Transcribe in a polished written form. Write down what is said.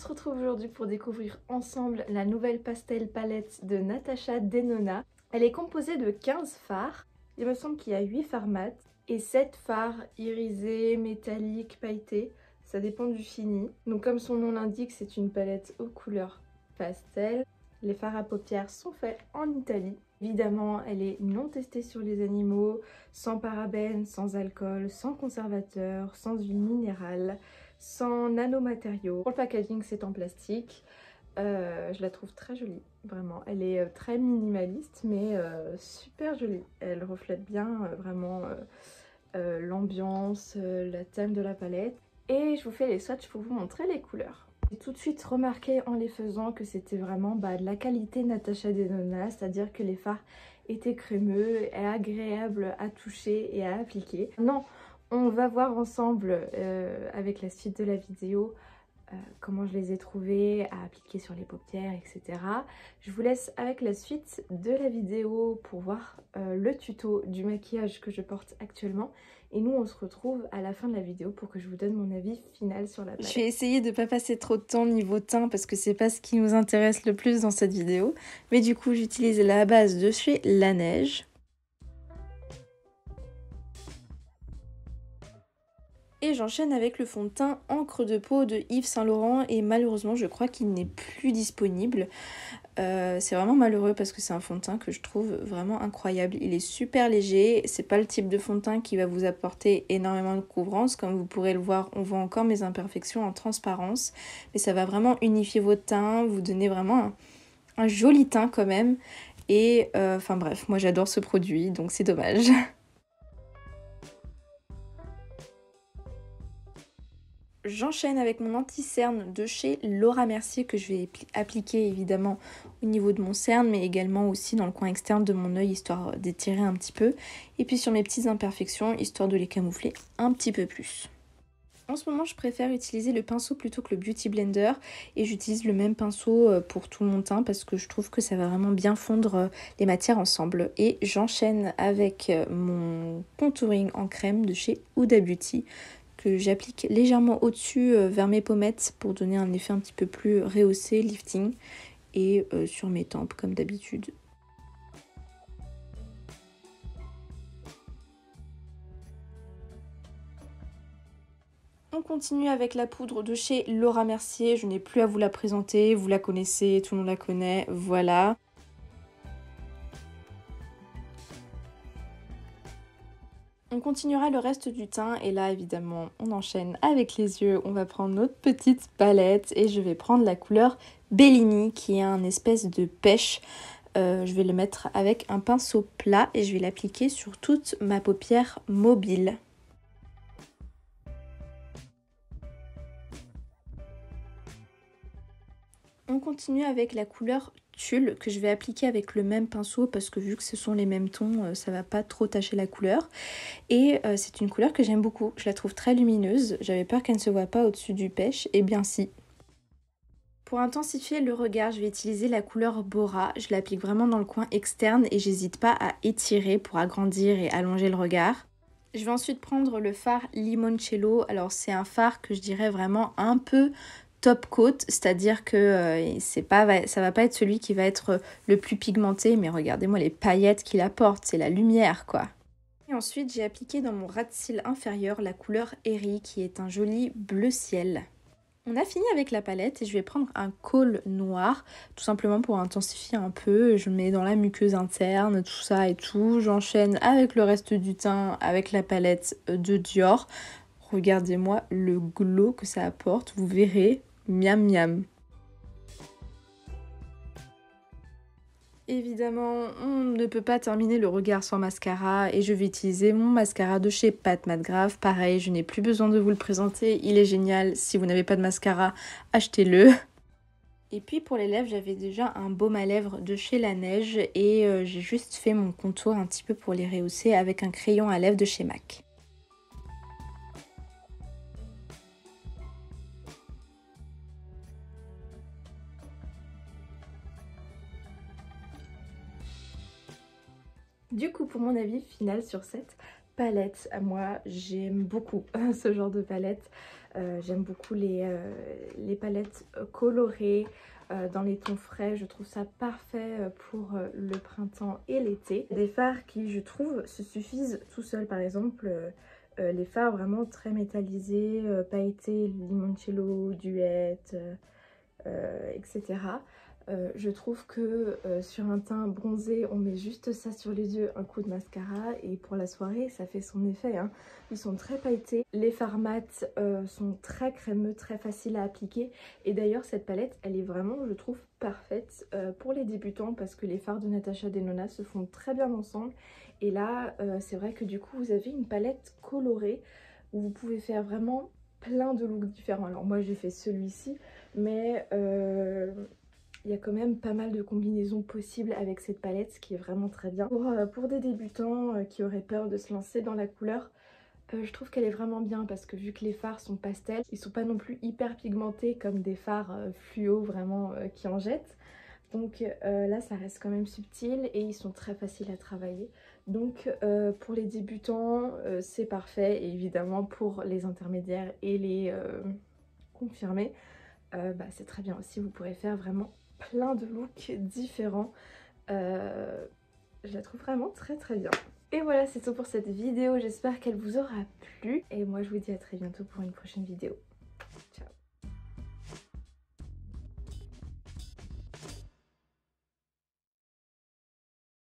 se retrouve aujourd'hui pour découvrir ensemble la nouvelle pastel palette de Natasha Denona. Elle est composée de 15 fards. Il me semble qu'il y a 8 fards mat et 7 fards irisés, métalliques, pailletés. Ça dépend du fini. Donc comme son nom l'indique, c'est une palette aux couleurs pastel. Les fards à paupières sont faits en Italie. Évidemment, elle est non testée sur les animaux, sans parabènes, sans alcool, sans conservateur, sans huile minérale, sans nanomatériaux. Pour le packaging, c'est en plastique. Je la trouve très jolie, vraiment. Elle est très minimaliste, mais super jolie. Elle reflète bien vraiment l'ambiance, le thème de la palette. Et je vous fais les swatchs pour vous montrer les couleurs. J'ai tout de suite remarqué en les faisant que c'était vraiment de la qualité Natasha Denona, c'est-à-dire que les fards étaient crémeux et agréables à toucher et à appliquer. Non, on va voir ensemble avec la suite de la vidéo comment je les ai trouvés à appliquer sur les paupières, etc. Je vous laisse avec la suite de la vidéo pour voir le tuto du maquillage que je porte actuellement. Et nous, on se retrouve à la fin de la vidéo pour que je vous donne mon avis final sur la palette. Je vais essayer de ne pas passer trop de temps niveau teint parce que c'est pas ce qui nous intéresse le plus dans cette vidéo. Mais du coup, j'utilise la base de chez Laneige. Et j'enchaîne avec le fond de teint encre de peau de Yves Saint Laurent et malheureusement je crois qu'il n'est plus disponible. C'est vraiment malheureux parce que c'est un fond de teint que je trouve vraiment incroyable. Il est super léger, c'est pas le type de fond de teint qui va vous apporter énormément de couvrance. Comme vous pourrez le voir, on voit encore mes imperfections en transparence. Mais ça va vraiment unifier votre teint, vous donner vraiment un joli teint quand même. Et enfin bref, moi j'adore ce produit donc c'est dommage. J'enchaîne avec mon anti-cerne de chez Laura Mercier que je vais appliquer évidemment au niveau de mon cerne mais également aussi dans le coin externe de mon œil histoire d'étirer un petit peu et puis sur mes petites imperfections histoire de les camoufler un petit peu plus. En ce moment je préfère utiliser le pinceau plutôt que le Beauty Blender et j'utilise le même pinceau pour tout mon teint parce que je trouve que ça va vraiment bien fondre les matières ensemble. Et j'enchaîne avec mon contouring en crème de chez Huda Beauty que j'applique légèrement au-dessus vers mes pommettes pour donner un effet un petit peu plus rehaussé, lifting, et sur mes tempes comme d'habitude. On continue avec la poudre de chez Laura Mercier, je n'ai plus à vous la présenter, vous la connaissez, tout le monde la connaît, voilà. On continuera le reste du teint et là évidemment on enchaîne avec les yeux. On va prendre notre petite palette et je vais prendre la couleur Bellini qui est un espèce de pêche. Je vais le mettre avec un pinceau plat et je vais l'appliquer sur toute ma paupière mobile. On continue avec la couleur Tulle que je vais appliquer avec le même pinceau parce que vu que ce sont les mêmes tons, ça va pas trop tacher la couleur. Et c'est une couleur que j'aime beaucoup, je la trouve très lumineuse, j'avais peur qu'elle ne se voit pas au-dessus du pêche, et bien si. Pour intensifier le regard, je vais utiliser la couleur Bora, je l'applique vraiment dans le coin externe et j'hésite pas à étirer pour agrandir et allonger le regard. Je vais ensuite prendre le fard Limoncello, alors c'est un fard que je dirais vraiment un peu top coat, c'est-à-dire que ça va pas être celui qui va être le plus pigmenté, mais regardez-moi les paillettes qu'il apporte, c'est la lumière quoi. Et ensuite j'ai appliqué dans mon ras de cils inférieur la couleur Airy qui est un joli bleu ciel. On a fini avec la palette et je vais prendre un col noir, tout simplement pour intensifier un peu. Je le mets dans la muqueuse interne, tout ça et tout. J'enchaîne avec le reste du teint, avec la palette de Dior. Regardez-moi le glow que ça apporte, vous verrez, miam miam. Évidemment, on ne peut pas terminer le regard sans mascara et je vais utiliser mon mascara de chez Pat McGrath. Pareil, je n'ai plus besoin de vous le présenter, il est génial. Si vous n'avez pas de mascara, achetez-le. Et puis pour les lèvres, j'avais déjà un baume à lèvres de chez Laneige et j'ai juste fait mon contour un petit peu pour les rehausser avec un crayon à lèvres de chez MAC. Du coup, pour mon avis final sur cette palette, moi j'aime beaucoup ce genre de palette. J'aime beaucoup les palettes colorées dans les tons frais. Je trouve ça parfait pour le printemps et l'été. Des fards qui, je trouve, se suffisent tout seuls. Par exemple, les fards vraiment très métallisés, pailletés, limoncello, duette, etc. Je trouve que sur un teint bronzé, on met juste ça sur les yeux, un coup de mascara, et pour la soirée, ça fait son effet, hein. Ils sont très pailletés. Les fards mat sont très crémeux, très faciles à appliquer. Et d'ailleurs, cette palette, elle est vraiment, je trouve, parfaite pour les débutants parce que les fards de Natasha Denona se font très bien ensemble. Et là, c'est vrai que du coup, vous avez une palette colorée où vous pouvez faire vraiment plein de looks différents. Alors moi, j'ai fait celui-ci, mais il y a quand même pas mal de combinaisons possibles avec cette palette, ce qui est vraiment très bien. Pour des débutants qui auraient peur de se lancer dans la couleur, je trouve qu'elle est vraiment bien parce que vu que les fards sont pastels, ils sont pas non plus hyper pigmentés comme des fards fluo vraiment qui en jettent. Donc là ça reste quand même subtil et ils sont très faciles à travailler. Donc pour les débutants c'est parfait, et évidemment pour les intermédiaires et les confirmés c'est très bien aussi. Vous pourrez faire vraiment plein de looks différents. Je la trouve vraiment très bien. Et voilà, c'est tout pour cette vidéo. J'espère qu'elle vous aura plu. Et moi, je vous dis à très bientôt pour une prochaine vidéo.